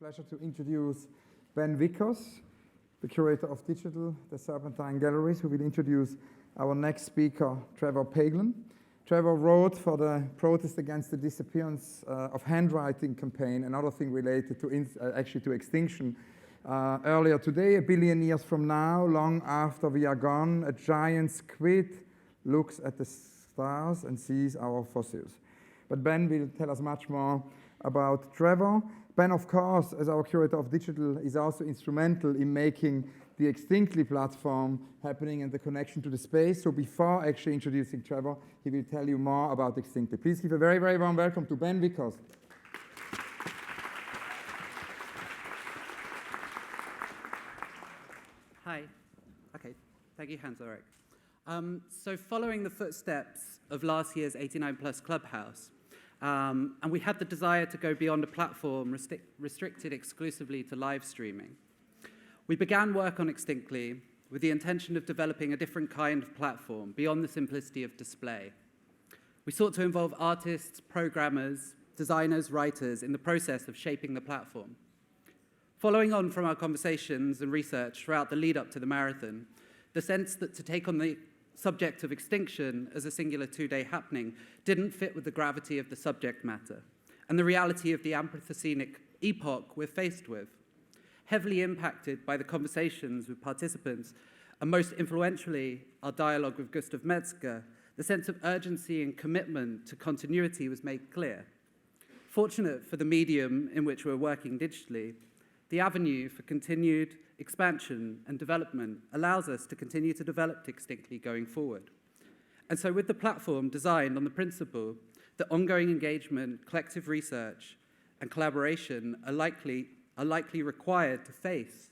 pleasure to introduce Ben Vickers, the curator of digital, the Serpentine Galleries, who will introduce our next speaker, Trevor Paglen. Trevor wrote for the protest against the disappearance of handwriting campaign, another thing related to actually to Extinction. Earlier today, 1 billion years from now, long after we are gone, a giant squid looks at the stars and sees our fossils. But Ben will tell us much more about Trevor. Ben, of course, as our curator of digital, is also instrumental in making the Extinctly platform happening and the connection to the space. So before actually introducing Trevor, he will tell you more about Extinctly. Please give a very, very warm welcome to Ben Vickers. Hi. Okay. Thank you, Hans-Ulrich. So following the footsteps of last year's 89 Plus Clubhouse, and we had the desire to go beyond a platform restricted exclusively to live streaming. We began work on Extinctly with the intention of developing a different kind of platform beyond the simplicity of display. We sought to involve artists, programmers, designers, writers in the process of shaping the platform. Following on from our conversations and research throughout the lead up to the marathon, the sense that to take on the subject of extinction as a singular two-day happening didn't fit with the gravity of the subject matter and the reality of the Anthropocenic epoch we're faced with. Heavily impacted by the conversations with participants, and most influentially, our dialogue with Gustav Metzger, the sense of urgency and commitment to continuity was made clear. Fortunate for the medium in which we're working digitally, the avenue for continued expansion and development allows us to continue to develop Extinctly going forward. And so with the platform designed on the principle that ongoing engagement, collective research, and collaboration are likely required to face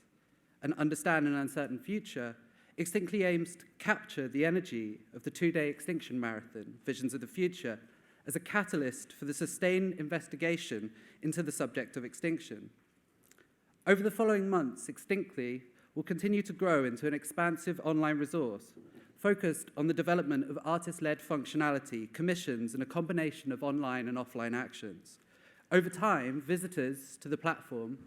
and understand an uncertain future, Extinctly aims to capture the energy of the two-day Extinction Marathon, Visions of the Future, as a catalyst for the sustained investigation into the subject of extinction. Over the following months, Extinctly will continue to grow into an expansive online resource focused on the development of artist-led functionality, commissions, and a combination of online and offline actions. Over time, visitors to the platform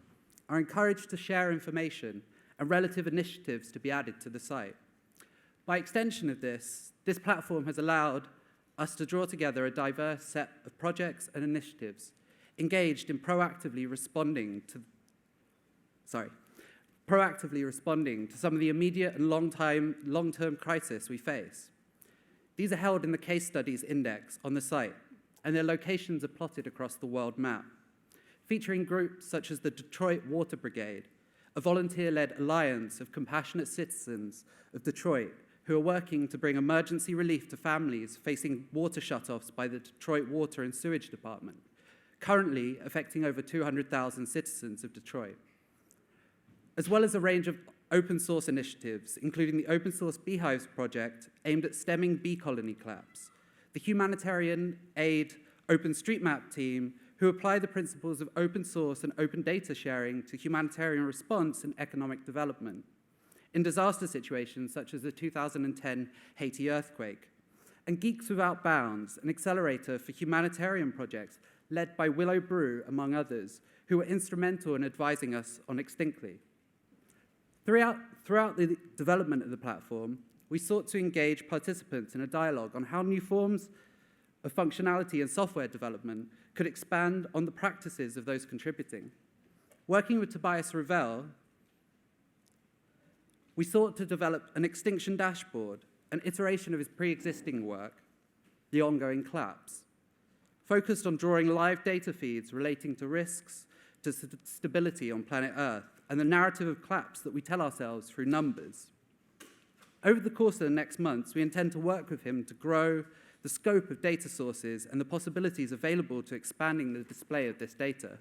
are encouraged to share information and relative initiatives to be added to the site. By extension of this platform has allowed us to draw together a diverse set of projects and initiatives engaged in proactively responding to some of the immediate and long-term crisis we face. These are held in the case studies index on the site, and their locations are plotted across the world map, featuring groups such as the Detroit Water Brigade, a volunteer-led alliance of compassionate citizens of Detroit who are working to bring emergency relief to families facing water shutoffs by the Detroit Water and Sewage Department, currently affecting over 200,000 citizens of Detroit, as well as a range of open source initiatives, including the open source Beehives project aimed at stemming bee colony collapse, the humanitarian aid OpenStreetMap team who apply the principles of open source and open data sharing to humanitarian response and economic development in disaster situations such as the 2010 Haiti earthquake, and Geeks Without Bounds, an accelerator for humanitarian projects led by Willow Brew, among others, who were instrumental in advising us on Extinctly. Throughout the development of the platform, we sought to engage participants in a dialogue on how new forms of functionality and software development could expand on the practices of those contributing. Working with Tobias Ravel, we sought to develop an extinction dashboard, an iteration of his pre-existing work, The Ongoing Collapse, focused on drawing live data feeds relating to risks to stability on planet Earth, and the narrative of collapse that we tell ourselves through numbers. Over the course of the next months, we intend to work with him to grow the scope of data sources and the possibilities available to expanding the display of this data.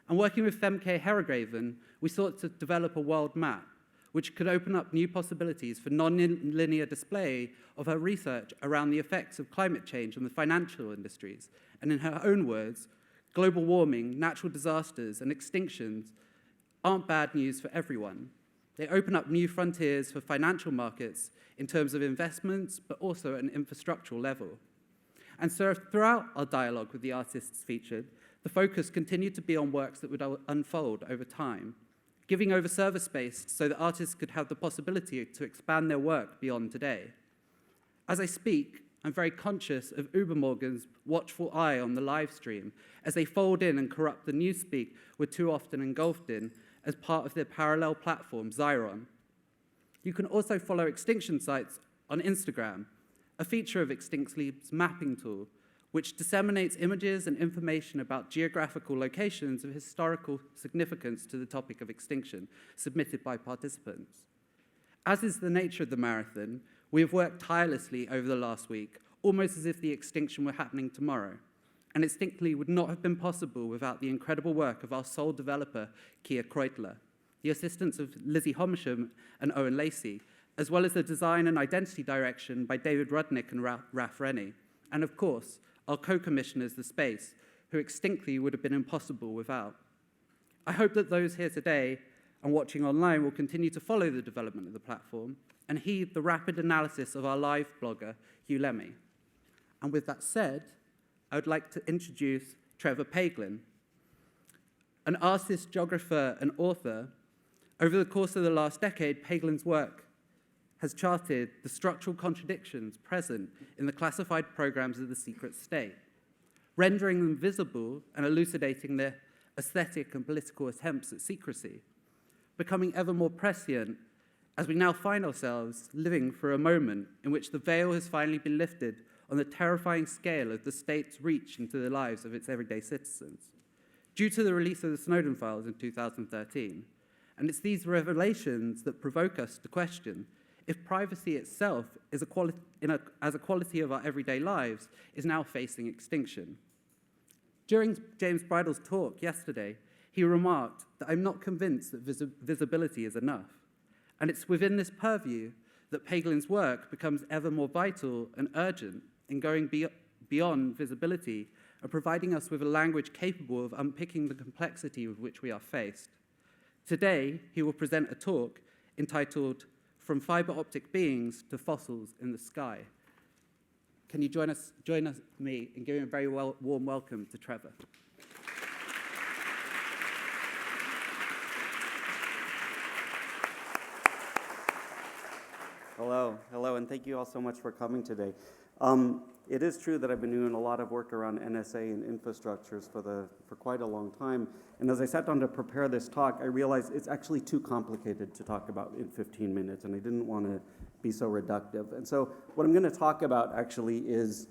And working with Femke Herregraven, we sought to develop a world map, which could open up new possibilities for non-linear display of her research around the effects of climate change on the financial industries. And in her own words, global warming, natural disasters, and extinctions aren't bad news for everyone. They open up new frontiers for financial markets in terms of investments, but also at an infrastructural level. And so throughout our dialogue with the artists featured, the focus continued to be on works that would unfold over time, giving over server space so that artists could have the possibility to expand their work beyond today. As I speak, I'm very conscious of Ubermorgen's watchful eye on the live stream as they fold in and corrupt the newspeak we're too often engulfed in as part of their parallel platform, Zyron. You can also follow Extinction sites on Instagram, a feature of Extinct's mapping tool, which disseminates images and information about geographical locations of historical significance to the topic of extinction submitted by participants. As is the nature of the marathon, we have worked tirelessly over the last week, almost as if the extinction were happening tomorrow, and Extinct would not have been possible without the incredible work of our sole developer, Kia Kreutler, the assistance of Lizzie Homisham and Owen Lacey, as well as the design and identity direction by David Rudnick and Raf Rennie, and of course, our co-commissioners, The Space, who Extinctly would have been impossible without. I hope that those here today and watching online will continue to follow the development of the platform and heed the rapid analysis of our live blogger, Hugh Lemmy. And with that said, I would like to introduce Trevor Paglen, an artist, geographer, and author. Over the course of the last decade, Paglen's work has charted the structural contradictions present in the classified programs of the secret state, rendering them visible and elucidating their aesthetic and political attempts at secrecy, becoming ever more prescient as we now find ourselves living for a moment in which the veil has finally been lifted on the terrifying scale of the state's reach into the lives of its everyday citizens, due to the release of the Snowden files in 2013. And it's these revelations that provoke us to question if privacy itself as a quality of our everyday lives is now facing extinction. During James Bridle's talk yesterday, he remarked that I'm not convinced that visibility is enough. And it's within this purview that Paglen's work becomes ever more vital and urgent in going beyond visibility and providing us with a language capable of unpicking the complexity with which we are faced. Today, he will present a talk entitled From Fibre-Optic Beings to Fossils in the Sky. Can you join me in giving a very warm welcome to Trevor? Hello, and thank you all so much for coming today. It is true that I've been doing a lot of work around NSA and infrastructures for quite a long time, and as I sat down to prepare this talk, I realized it's actually too complicated to talk about in 15 minutes, and I didn't want to be so reductive. And so what I'm going to talk about actually is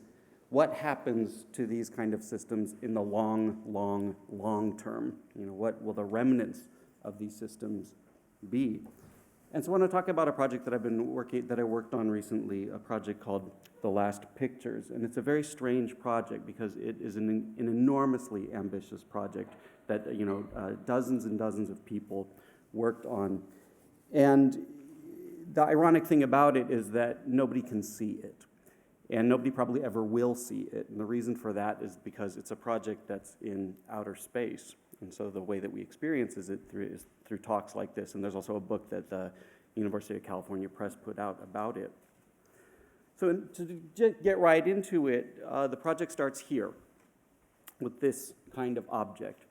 what happens to these kind of systems in the long term. You know, what will the remnants of these systems be? And so I want to talk about a project that I worked on recently, a project called The Last Pictures. And it's a very strange project because it is an enormously ambitious project that dozens and dozens of people worked on. And the ironic thing about it is that nobody can see it. And nobody probably ever will see it. And the reason for that is because it's a project that's in outer space. And so the way that we experience is through talks like this. And there's also a book that the University of California Press put out about it. So to get right into it, the project starts here with this kind of object.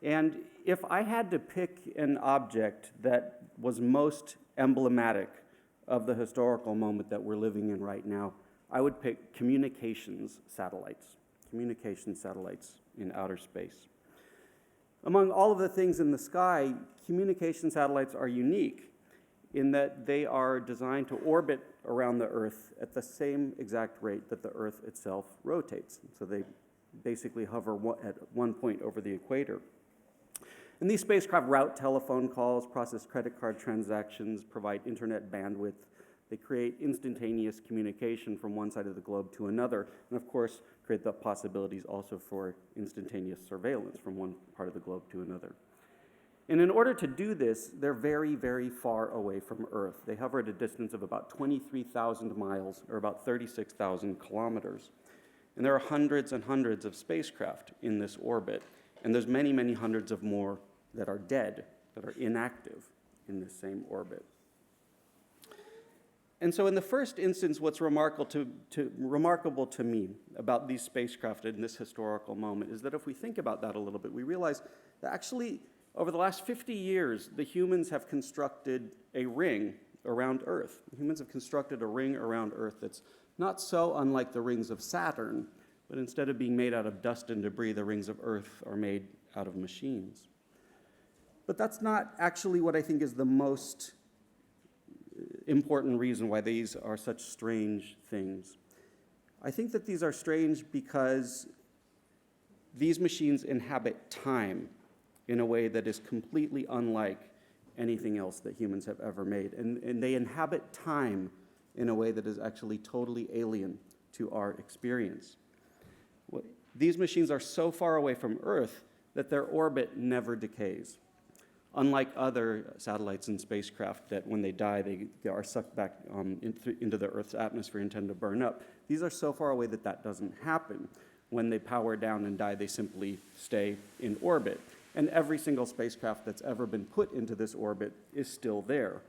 And if I had to pick an object that was most emblematic of the historical moment that we're living in right now, I would pick communications satellites in outer space. Among all of the things in the sky, communication satellites are unique in that they are designed to orbit around the Earth at the same exact rate that the Earth itself rotates. So they basically hover at one point over the equator. And these spacecraft route telephone calls, process credit card transactions, provide internet bandwidth. They create instantaneous communication from one side of the globe to another, and of course, create the possibilities also for instantaneous surveillance from one part of the globe to another. And in order to do this, they're very, very far away from Earth. They hover at a distance of about 23,000 miles, or about 36,000 kilometers. And there are hundreds and hundreds of spacecraft in this orbit, and there's many, many hundreds of more that are dead, that are inactive in this same orbit. And so in the first instance, what's remarkable to me about these spacecraft in this historical moment is that if we think about that a little bit, we realize that actually over the last 50 years, the humans have constructed a ring around Earth. Humans have constructed a ring around Earth that's not so unlike the rings of Saturn, but instead of being made out of dust and debris, the rings of Earth are made out of machines. But that's not actually what I think is the most important reason why these are such strange things. I think that these are strange because these machines inhabit time in a way that is completely unlike anything else that humans have ever made. And they inhabit time in a way that is actually totally alien to our experience. These machines are so far away from Earth that their orbit never decays. Unlike other satellites and spacecraft that when they die, they are sucked back into the Earth's atmosphere and tend to burn up. These are so far away that that doesn't happen. When they power down and die, they simply stay in orbit. And every single spacecraft that's ever been put into this orbit is still there.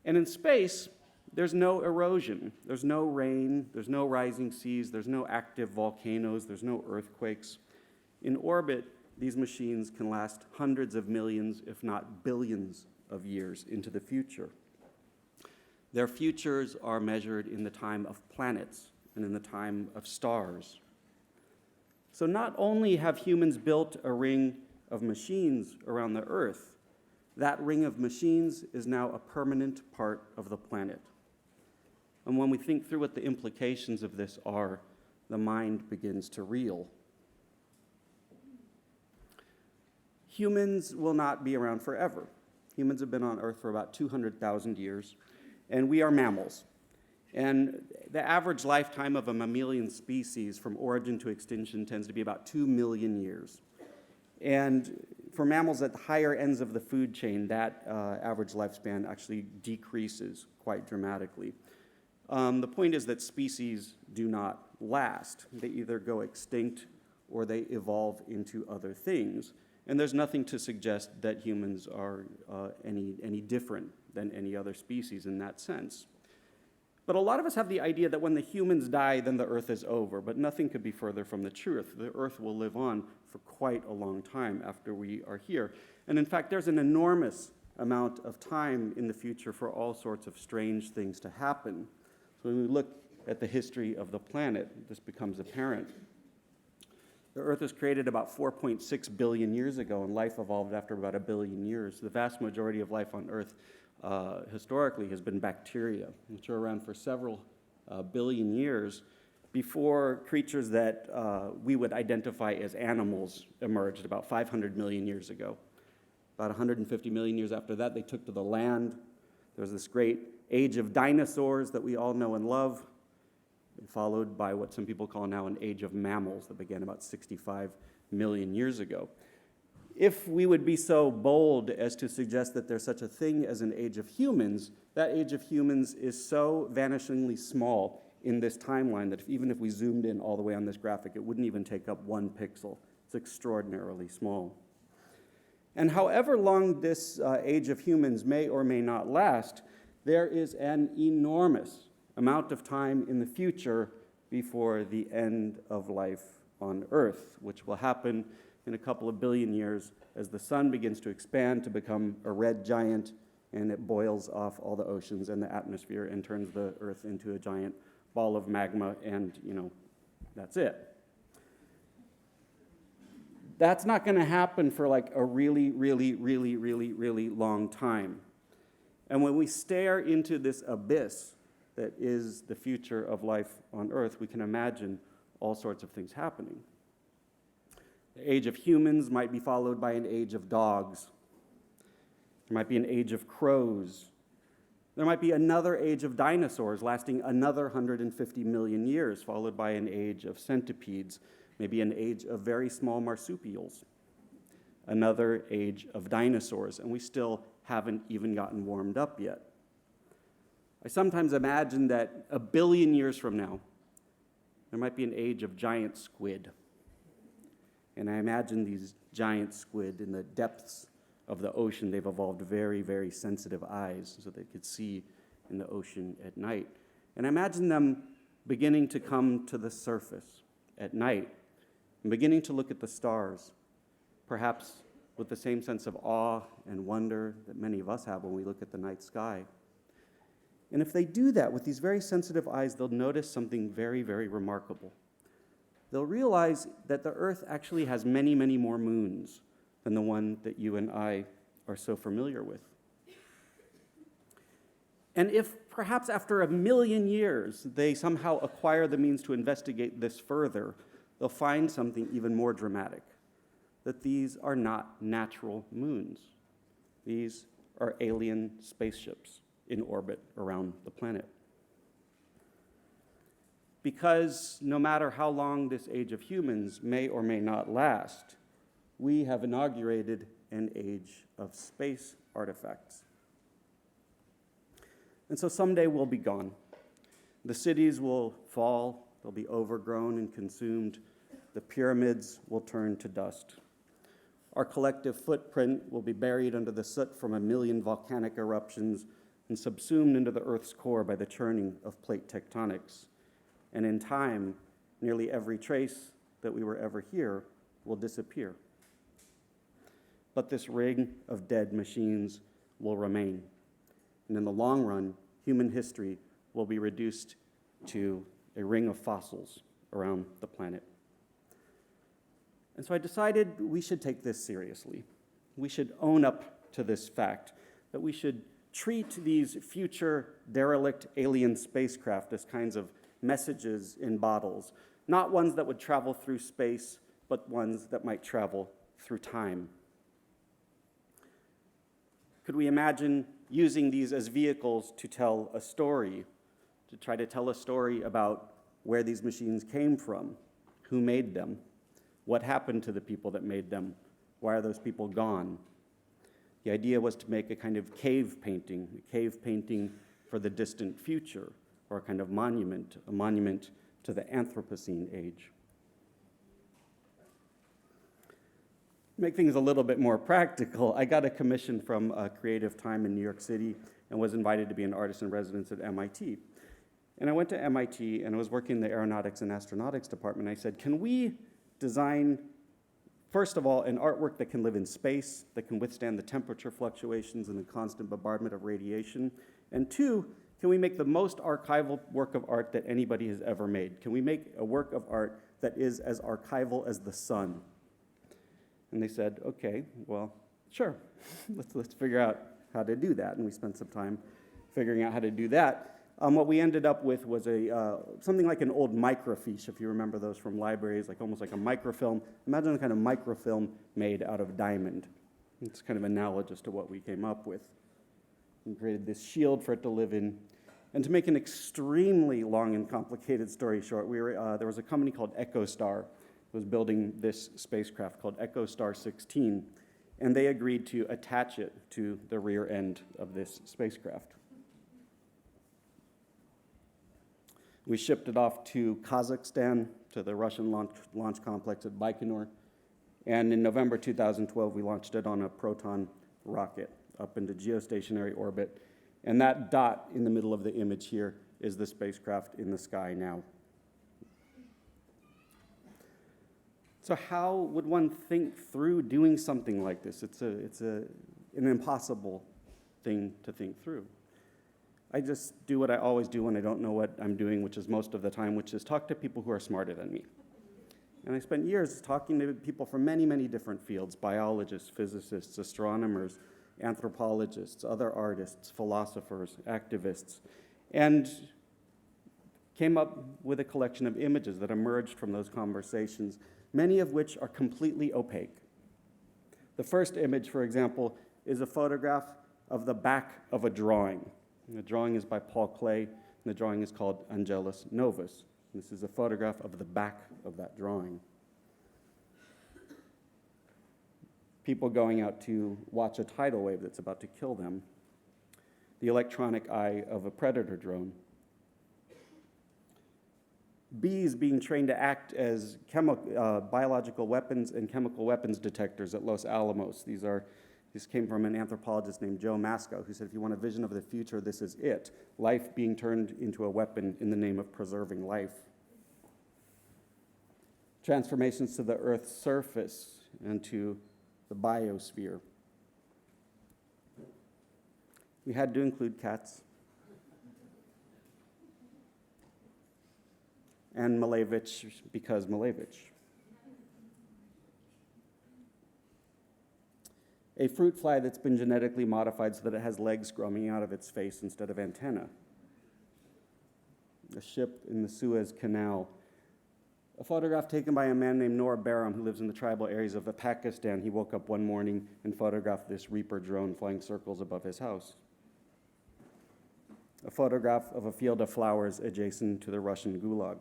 And in space, there's no erosion. There's no rain. There's no rising seas. There's no active volcanoes. There's no earthquakes. In orbit, these machines can last hundreds of millions, if not billions, of years into the future. Their futures are measured in the time of planets and in the time of stars. So not only have humans built a ring of machines around the Earth, that ring of machines is now a permanent part of the planet. And when we think through what the implications of this are, the mind begins to reel. Humans will not be around forever. Humans have been on Earth for about 200,000 years, and we are mammals. And the average lifetime of a mammalian species from origin to extinction tends to be about 2 million years. And for mammals at the higher ends of the food chain, that average lifespan actually decreases quite dramatically. The point is that species do not last. They either go extinct or they evolve into other things. And there's nothing to suggest that humans are any different than any other species in that sense. But a lot of us have the idea that when the humans die, then the Earth is over. But nothing could be further from the truth. The Earth will live on for quite a long time after we are here. And in fact, there's an enormous amount of time in the future for all sorts of strange things to happen. So when we look at the history of the planet, this becomes apparent. The Earth was created about 4.6 billion years ago, and life evolved after about 1 billion years. The vast majority of life on Earth historically has been bacteria, which are around for several billion years before creatures that we would identify as animals emerged about 500 million years ago. About 150 million years after that, they took to the land. There was this great age of dinosaurs that we all know and love, followed by what some people call now an age of mammals that began about 65 million years ago. If we would be so bold as to suggest that there's such a thing as an age of humans, that age of humans is so vanishingly small in this timeline that even if we zoomed in all the way on this graphic, it wouldn't even take up 1 pixel. It's extraordinarily small. And however long this age of humans may or may not last, there is an enormous amount of time in the future before the end of life on Earth, which will happen in a couple of billion years as the sun begins to expand to become a red giant and it boils off all the oceans and the atmosphere and turns the Earth into a giant ball of magma, and, that's it. That's not going to happen for like a really, really, really, really, really long time. And when we stare into this abyss that is the future of life on Earth, we can imagine all sorts of things happening. The age of humans might be followed by an age of dogs. There might be an age of crows. There might be another age of dinosaurs lasting another 150 million years, followed by an age of centipedes, maybe an age of very small marsupials, another age of dinosaurs, and we still haven't even gotten warmed up yet. I sometimes imagine that 1 billion years from now, there might be an age of giant squid. And I imagine these giant squid in the depths of the ocean, they've evolved very, very sensitive eyes so they could see in the ocean at night. And I imagine them beginning to come to the surface at night and beginning to look at the stars, perhaps with the same sense of awe and wonder that many of us have when we look at the night sky. And if they do that with these very sensitive eyes, they'll notice something very, very remarkable. They'll realize that the Earth actually has many, many more moons than the one that you and I are so familiar with. And if perhaps after 1,000,000 years they somehow acquire the means to investigate this further, they'll find something even more dramatic, that these are not natural moons. These are alien spaceships in orbit around the planet. Because no matter how long this age of humans may or may not last, we have inaugurated an age of space artifacts. And so someday we'll be gone. The cities will fall, they'll be overgrown and consumed. The pyramids will turn to dust. Our collective footprint will be buried under the soot from 1,000,000 volcanic eruptions and subsumed into the Earth's core by the churning of plate tectonics. And in time, nearly every trace that we were ever here will disappear. But this ring of dead machines will remain. And in the long run, human history will be reduced to a ring of fossils around the planet. And so I decided we should take this seriously. We should own up to this fact, that we should treat these future derelict alien spacecraft as kinds of messages in bottles, not ones that would travel through space, but ones that might travel through time. Could we imagine using these as vehicles to tell a story, to try to tell a story about where these machines came from, who made them, what happened to the people that made them, why are those people gone? The idea was to make a kind of cave painting for the distant future, or a kind of monument, a monument to the Anthropocene age. Make things a little bit more practical, I got a commission from Creative Time in New York City and was invited to be an artist in residence at MIT. And I went to MIT and I was working in the Aeronautics and Astronautics department. I said, can we design, first of all, an artwork that can live in space, that can withstand the temperature fluctuations and the constant bombardment of radiation? And two, can we make the most archival work of art that anybody has ever made? Can we make a work of art that is as archival as the sun? And they said, okay, well, sure, let's figure out how to do that. And we spent some time figuring out how to do that. What we ended up with was something like an old microfiche, if you remember those from libraries, like almost like a microfilm. Imagine a kind of microfilm made out of diamond. It's kind of analogous to what we came up with. We created this shield for it to live in. And to make an extremely long and complicated story short, there was a company called EchoStar that was building this spacecraft called EchoStar 16, and they agreed to attach it to the rear end of this spacecraft. We shipped it off to Kazakhstan, to the Russian launch complex at Baikonur, and in November 2012, we launched it on a Proton rocket up into geostationary orbit. And that dot in the middle of the image here is the spacecraft in the sky now. So how would one think through doing something like this? It's an impossible thing to think through. I just do what I always do when I don't know what I'm doing, which is most of the time, which is talk to people who are smarter than me. And I spent years talking to people from many, many different fields: biologists, physicists, astronomers, anthropologists, other artists, philosophers, activists, and came up with a collection of images that emerged from those conversations, many of which are completely opaque. The first image, for example, is a photograph of the back of a drawing. And the drawing is by Paul Klee, and the drawing is called Angelus Novus. This is a photograph of the back of that drawing. People going out to watch a tidal wave that's about to kill them. The electronic eye of a predator drone. Bees being trained to act as biological weapons and chemical weapons detectors at Los Alamos. These are This came from an anthropologist named Joe Masco, who said, if you want a vision of the future, this is it. Life being turned into a weapon in the name of preserving life. Transformations to the Earth's surface and to the biosphere. We had to include cats. And Malevich, because Malevich. A fruit fly that's been genetically modified so that it has legs growing out of its face instead of antennae. A ship in the Suez Canal. A photograph taken by a man named Noor Baram, who lives in the tribal areas of Pakistan. He woke up one morning and photographed this Reaper drone flying circles above his house. A photograph of a field of flowers adjacent to the Russian Gulag.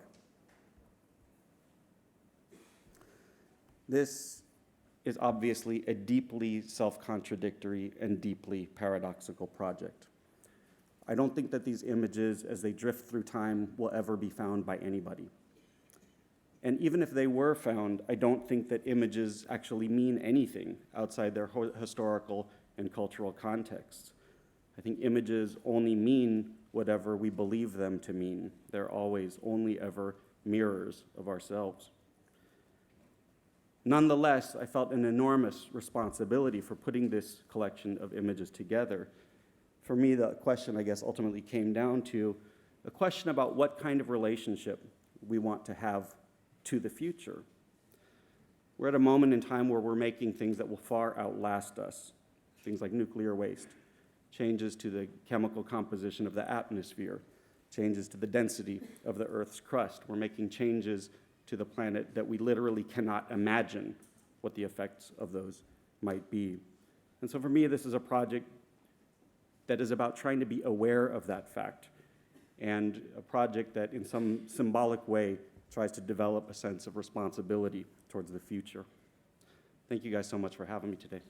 This is obviously a deeply self-contradictory and deeply paradoxical project. I don't think that these images, as they drift through time, will ever be found by anybody. And even if they were found, I don't think that images actually mean anything outside their historical and cultural contexts. I think images only mean whatever we believe them to mean. They're always only ever mirrors of ourselves. Nonetheless, I felt an enormous responsibility for putting this collection of images together. For me, the question, I guess, ultimately came down to a question about what kind of relationship we want to have to the future. We're at a moment in time where we're making things that will far outlast us, things like nuclear waste, changes to the chemical composition of the atmosphere, changes to the density of the Earth's crust. We're making changes to the planet that we literally cannot imagine what the effects of those might be. And so for me, this is a project that is about trying to be aware of that fact, and a project that in some symbolic way tries to develop a sense of responsibility towards the future. Thank you guys so much for having me today.